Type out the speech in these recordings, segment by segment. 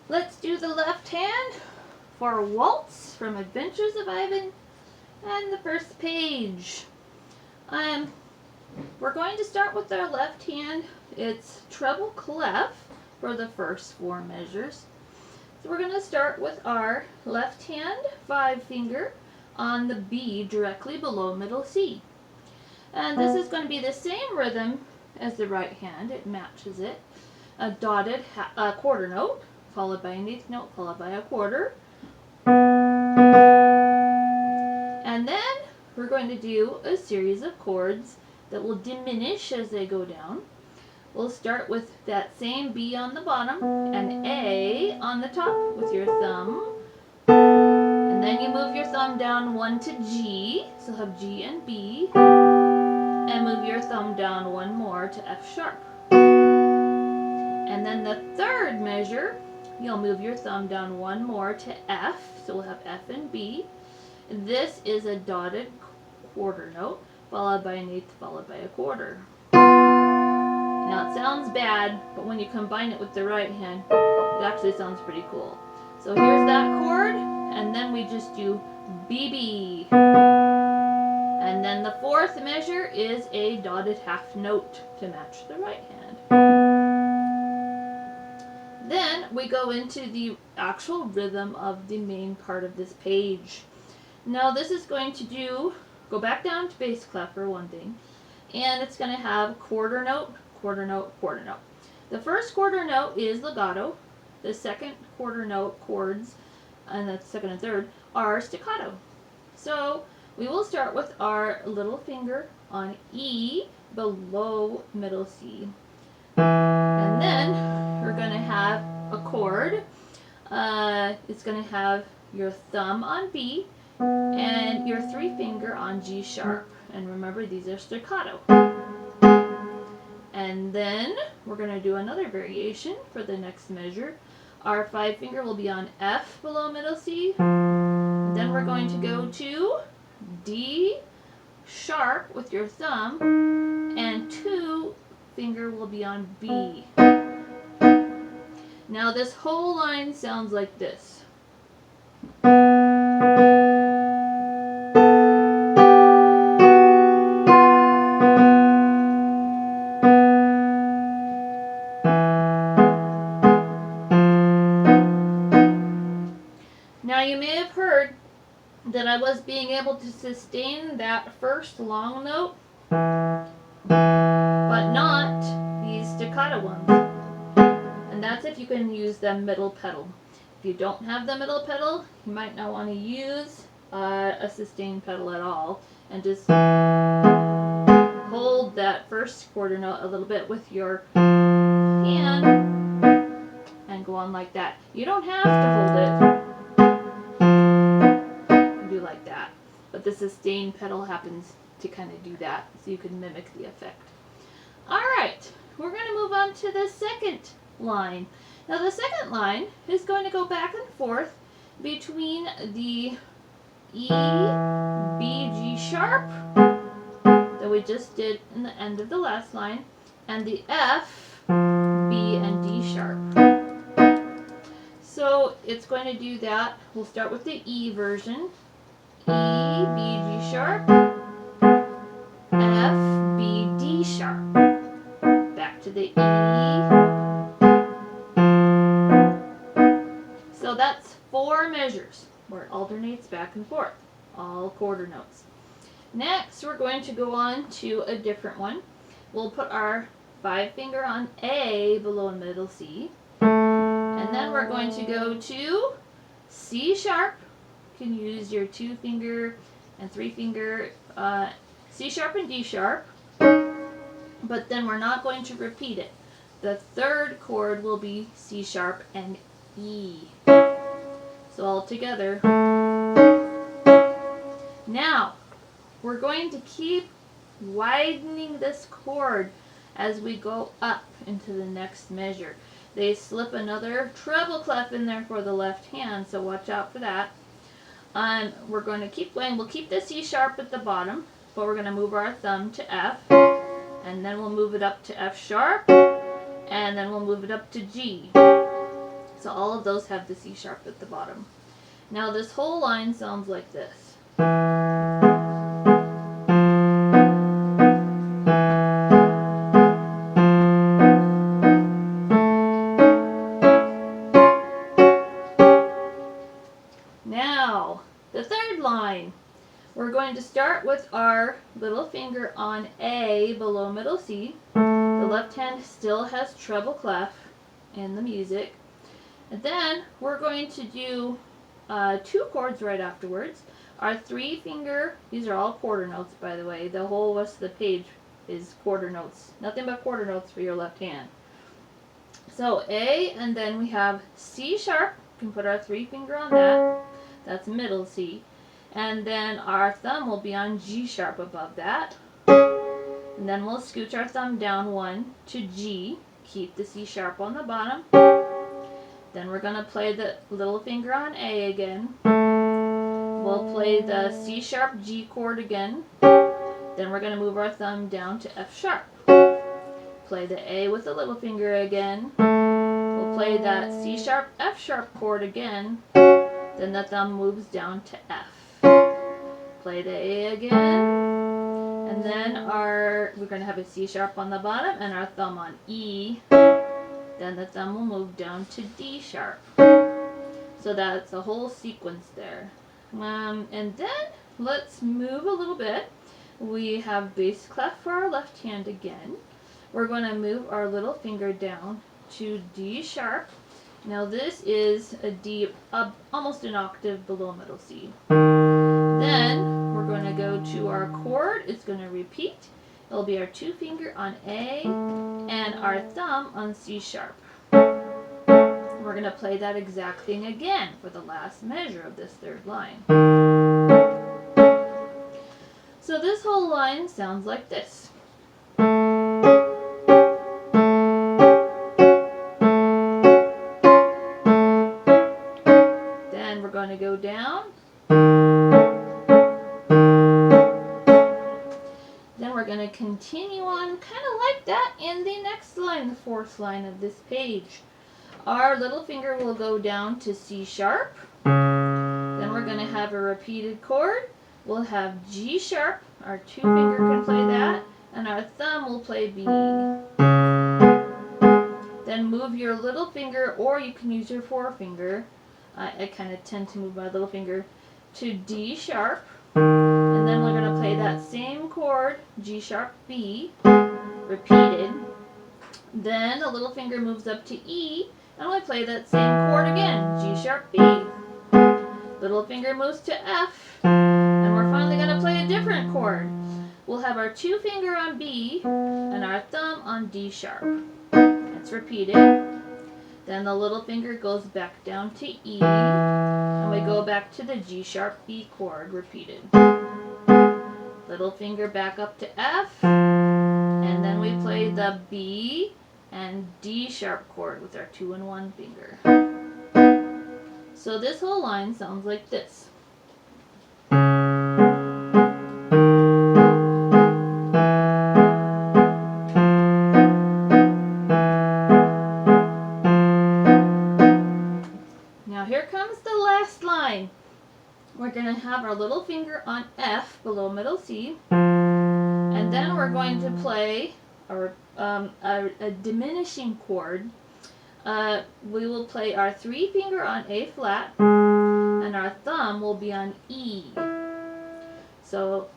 Let's do the left hand for Waltz from Adventures of Ivan and the first page. We're going to start with our left hand. It's treble clef for the first 4 measures. So we're going to start with our left hand 5 finger on the B directly below middle C. And this is going to be the same rhythm as the right hand. It matches it. A dotted quarter note, followed by an eighth note, followed by a quarter. And then we're going to do a series of chords that will diminish as they go down. We'll start with that same B on the bottom and A on the top with your thumb. And then you move your thumb down 1 to G, so you'll have G and B. And move your thumb down 1 more to F sharp. And then the third measure, you'll move your thumb down 1 more to F, so we'll have F and B. This is a dotted quarter note, followed by an eighth, followed by a quarter. Now it sounds bad, but when you combine it with the right hand, it actually sounds pretty cool. So here's that chord, and then we just do BB. And then the fourth measure is a dotted half note to match the right hand. Then we go into the actual rhythm of the main part of this page. Now this is going to go back down to bass clef for one thing, and it's going to have quarter note, quarter note, quarter note. The first quarter note is legato. The second quarter note chords, and the second and third, are staccato. So we will start with our little finger on E below middle C. And then we're going to have a chord. It's going to have your thumb on B and your 3 finger on G sharp. And remember, these are staccato. And then we're going to do another variation for the next measure. Our 5 finger will be on F below middle C. And then we're going to go to D sharp with your thumb, and 2 finger will be on B. Now this whole line sounds like this. Now you may have heard that I was being able to sustain that first long note, but not these staccato ones. And that's if you can use the middle pedal. If you don't have the middle pedal, you might not want to use a sustain pedal at all, and just hold that first quarter note a little bit with your hand and go on like that. You don't have to hold it. Like that, but the sustain pedal happens to kind of do that, so you can mimic the effect. Alright, we're going to move on to the second line. Now the second line is going to go back and forth between the E, B, G sharp that we just did in the end of the last line, and the F, B, and D sharp. So it's going to do that. We'll start with the E version. E, B, G sharp, F, B, D sharp. Back to the E. So that's 4 measures where it alternates back and forth, all quarter notes. Next, we're going to go on to a different one. We'll put our 5 finger on A below middle C. And then we're going to go to C sharp. You can use your 2 finger and 3 finger C sharp and D sharp, but then we're not going to repeat it. The third chord will be C sharp and E. So all together. Now we're going to keep widening this chord as we go up into the next measure. They slip another treble clef in there for the left hand, so watch out for that. We're going to keep going. We'll keep the C sharp at the bottom, but we're going to move our thumb to F, and then we'll move it up to F sharp, and then we'll move it up to G. So all of those have the C sharp at the bottom. Now this whole line sounds like this. Now, the third line. We're going to start with our little finger on A below middle C. The left hand still has treble clef in the music. And then we're going to do 2 chords right afterwards. Our 3 finger, these are all quarter notes by the way. The whole rest of the page is quarter notes. Nothing but quarter notes for your left hand. So A, and then we have C sharp. We can put our 3 finger on that. That's middle C. And then our thumb will be on G sharp above that. And then we'll scooch our thumb down 1 to G. Keep the C sharp on the bottom. Then we're going to play the little finger on A again. We'll play the C sharp G chord again. Then we're going to move our thumb down to F sharp. Play the A with the little finger again. We'll play that C sharp F sharp chord again. Then the thumb moves down to F. Play the A again. And then we're going to have a C sharp on the bottom and our thumb on E. Then the thumb will move down to D sharp. So that's a whole sequence there. And then let's move a little bit. We have bass clef for our left hand again. We're going to move our little finger down to D sharp. Now this is a D, almost an octave below middle C. Then we're going to go to our chord. It's going to repeat. It'll be our 2 finger on A and our thumb on C sharp. We're going to play that exact thing again for the last measure of this third line. So this whole line sounds like this. Then we're going to go down. Then we're going to continue on kind of like that in the next line, the 4th line of this page. Our little finger will go down to C sharp. Then we're going to have a repeated chord. We'll have G sharp. Our 2 finger can play that. And our thumb will play B. Then move your little finger, or you can use your forefinger. I kind of tend to move my little finger to D sharp. And then we're going to play that same chord, G sharp B, repeated. Then the little finger moves up to E, and we play that same chord again, G sharp B. Little finger moves to F, and we're finally going to play a different chord. We'll have our 2 finger on B, and our thumb on D sharp. It's repeated. Then the little finger goes back down to E, and we go back to the G sharp B chord, repeated. Little finger back up to F, and then we play the B and D sharp chord with our 2 and 1 finger. So this whole line sounds like this. Now here comes the last line. We're going to have our little finger on F below middle C, and then we're going to play a diminishing chord. We will play our 3 finger on A flat, and our thumb will be on E. So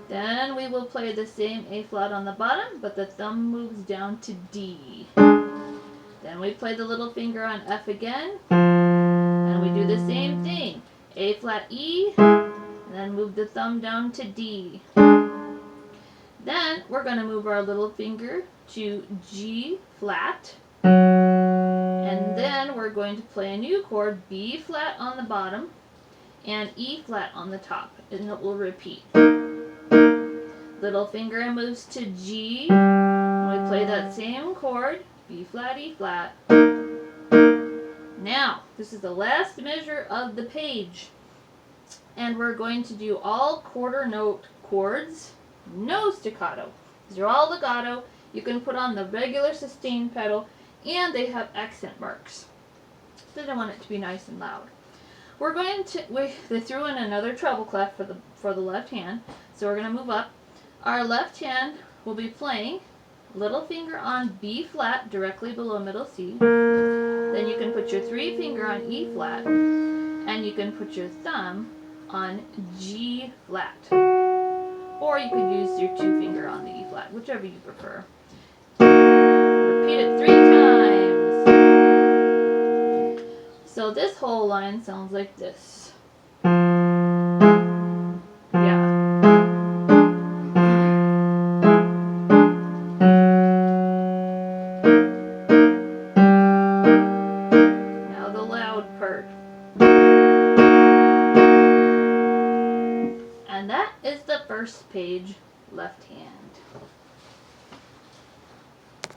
then we will play the same A flat on the bottom, but the thumb moves down to D. Then we play the little finger on F again, and we do the same thing. A flat E, and then move the thumb down to D. Then we're going to move our little finger to G flat, and then we're going to play a new chord, B flat on the bottom and E flat on the top, and it will repeat. Little finger moves to G, and we play that same chord, B flat, E flat. Now, this is the last measure of the page, and we're going to do all quarter note chords, no staccato. These are all legato. You can put on the regular sustain pedal, and they have accent marks. because I want it to be nice and loud. We're going to, they threw in another treble clef for the left hand, so we're going to move up. Our left hand will be playing little finger on B flat directly below middle C. Then you can put your 3 finger on E flat, and you can put your thumb on G flat. Or you could use your 2 finger on the E flat, whichever you prefer. Repeat it 3 times. So this whole line sounds like this. Yeah. Now the loud part. And that is the first page, left hand.